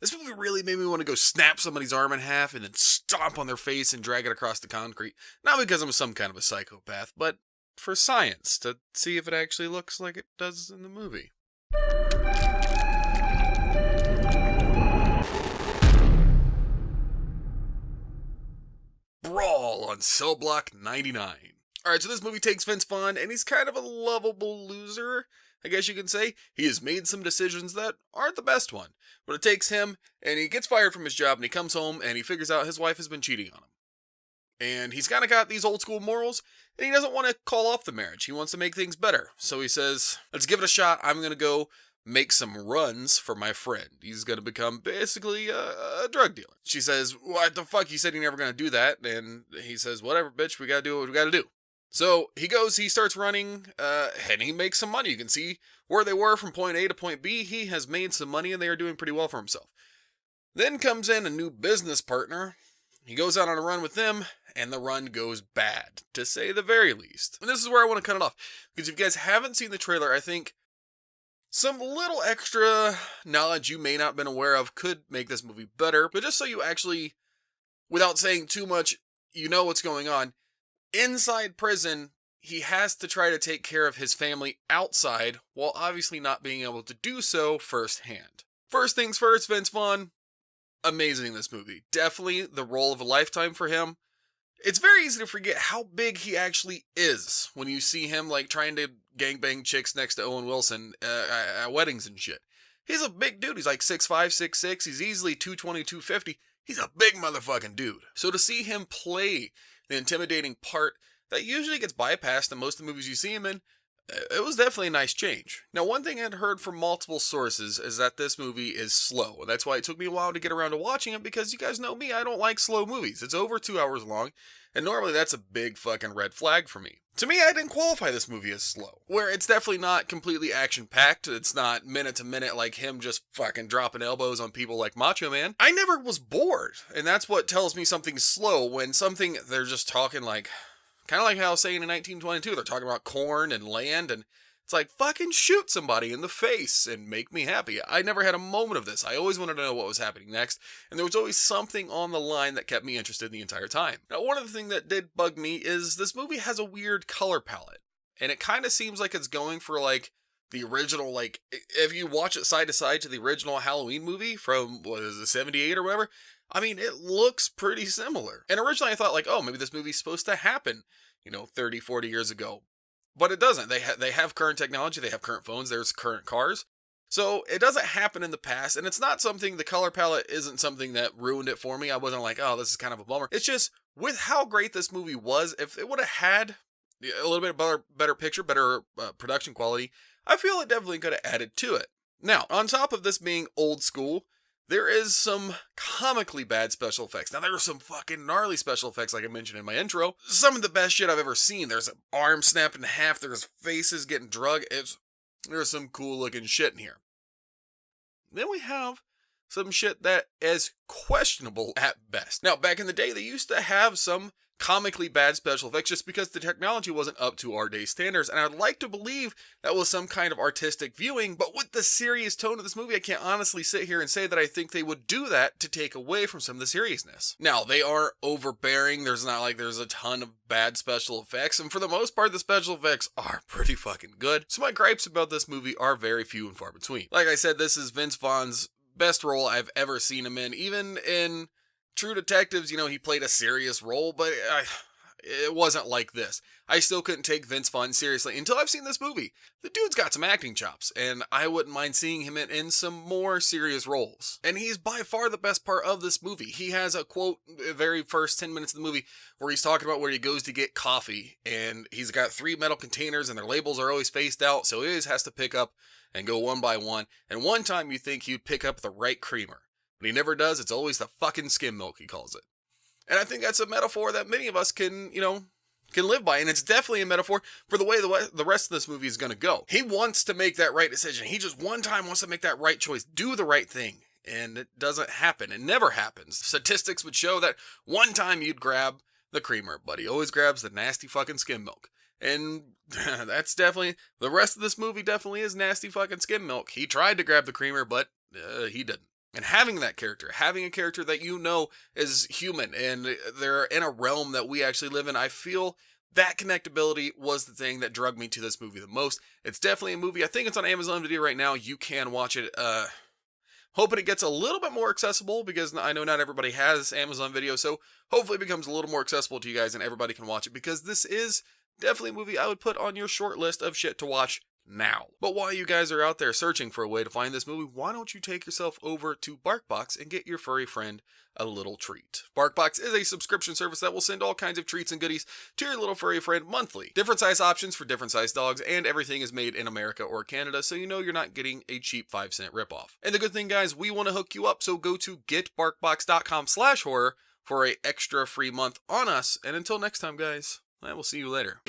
This movie really made me want to go snap somebody's arm in half and then stomp on their face and drag it across the concrete. Not because I'm some kind of a psychopath, but for science, to see if it actually looks like it does in the movie. Brawl on Cell Block 99. Alright, so this movie takes Vince Vaughn, and he's kind of a lovable loser, I guess you can say. He has made some decisions that aren't the best one. But it takes him, and he gets fired from his job, and he comes home, and he figures out his wife has been cheating on him. And he's kind of got these old school morals, and he doesn't want to call off the marriage. He wants to make things better. So he says, let's give it a shot. I'm going to go make some runs for my friend. He's going to become basically a drug dealer. She says, what the fuck? You said you're never going to do that. And he says, whatever, bitch, we got to do what we got to do. So he goes, he starts running, and he makes some money. You can see where they were from point A to point B. He has made some money, and they are doing pretty well for himself. Then comes in a new business partner. He goes out on a run with them, and the run goes bad, to say the very least. And this is where I want to cut it off, because if you guys haven't seen the trailer, I think some little extra knowledge you may not have been aware of could make this movie better. But just so you actually, without saying too much, you know what's going on. Inside prison, he has to try to take care of his family outside, while obviously not being able to do so firsthand. First things first, Vince Vaughn, amazing in this movie. Definitely the role of a lifetime for him. It's very easy to forget how big he actually is when you see him like trying to gangbang chicks next to Owen Wilson at weddings and shit. He's a big dude. He's like 6'5", 6'6". He's easily 220, 250. He's a big motherfucking dude. So to see him play the intimidating part that usually gets bypassed in most of the movies you see him in, it was definitely a nice change. Now, one thing I'd heard from multiple sources is that this movie is slow. And that's why it took me a while to get around to watching it, because you guys know me, I don't like slow movies. It's over 2 hours long, and normally that's a big fucking red flag for me. To me, I didn't qualify this movie as slow. Where it's definitely not completely action-packed. It's not minute to minute like him just fucking dropping elbows on people like Macho Man. I never was bored. And that's what tells me something's slow, when something they're just talking like, kind of like how I was saying in 1922, they're talking about corn and land, and it's like, fucking shoot somebody in the face and make me happy. I never had a moment of this. I always wanted to know what was happening next, and there was always something on the line that kept me interested the entire time. Now, one of the things that did bug me is this movie has a weird color palette, and it kind of seems like it's going for, like, the original, like, if you watch it side to side to the original Halloween movie from, what is it, 78 or whatever, I mean, it looks pretty similar. And originally I thought, like, oh, maybe this movie's supposed to happen, 30, 40 years ago. But it doesn't. They have current technology, they have current phones, there's current cars. So it doesn't happen in the past, and it's not something, the color palette isn't something that ruined it for me. I wasn't like, oh, this is kind of a bummer. It's just, with how great this movie was, if it would have had a little bit better picture, better production quality, I feel it definitely could have added to it. Now, on top of this being old school, there is some comically bad special effects. Now, there are some fucking gnarly special effects, like I mentioned in my intro. Some of the best shit I've ever seen. There's an arm snapped in half. There's faces getting drugged. There's some cool looking shit in here. Then we have some shit that is questionable at best. Now, back in the day, they used to have some comically bad special effects just because the technology wasn't up to our day standards, and I'd like to believe that was some kind of artistic viewing, but with the serious tone of this movie, I can't honestly sit here and say that I think they would do that to take away from some of the seriousness. Now, they are overbearing. There's not like there's a ton of bad special effects, and for the most part, the special effects are pretty fucking good. So my gripes about this movie are very few and far between. Like I said, this is Vince Vaughn's best role I've ever seen him in. Even in True Detectives, he played a serious role, but it wasn't like this. I still couldn't take Vince Vaughn seriously until I've seen this movie. The dude's got some acting chops, and I wouldn't mind seeing him in some more serious roles. And he's by far the best part of this movie. He has a quote, the very first 10 minutes of the movie, where he's talking about where he goes to get coffee, and he's got 3 metal containers, and their labels are always faced out, so he always has to pick up and go one by one. And one time you think he'd pick up the right creamer, but he never does. It's always the fucking skim milk, he calls it. And I think that's a metaphor that many of us can live by. And it's definitely a metaphor for the way the rest of this movie is going to go. He wants to make that right decision. He just one time wants to make that right choice, do the right thing. And it doesn't happen. It never happens. Statistics would show that one time you'd grab the creamer, but he always grabs the nasty fucking skim milk. And that's definitely, the rest of this movie definitely is nasty fucking skim milk. He tried to grab the creamer, but he didn't. And having that character, having a character that you know is human and they're in a realm that we actually live in, I feel that connectability was the thing that drug me to this movie the most. It's definitely a movie. I think it's on Amazon Video right now. You can watch it. Hoping it gets a little bit more accessible because I know not everybody has Amazon Video. So hopefully it becomes a little more accessible to you guys and everybody can watch it, because this is definitely a movie I would put on your short list of shit to watch now. But while you guys are out there searching for a way to find this movie, why don't you take yourself over to Barkbox and get your furry friend a little treat? Barkbox is a subscription service that will send all kinds of treats and goodies to your little furry friend monthly. Different size options for different size dogs, and everything is made in America or Canada, so you know you're not getting a cheap 5-cent ripoff. And the good thing, guys, we want to hook you up, so go to getbarkbox.com/horror for an extra free month on us. And until next time, guys, I will see you later.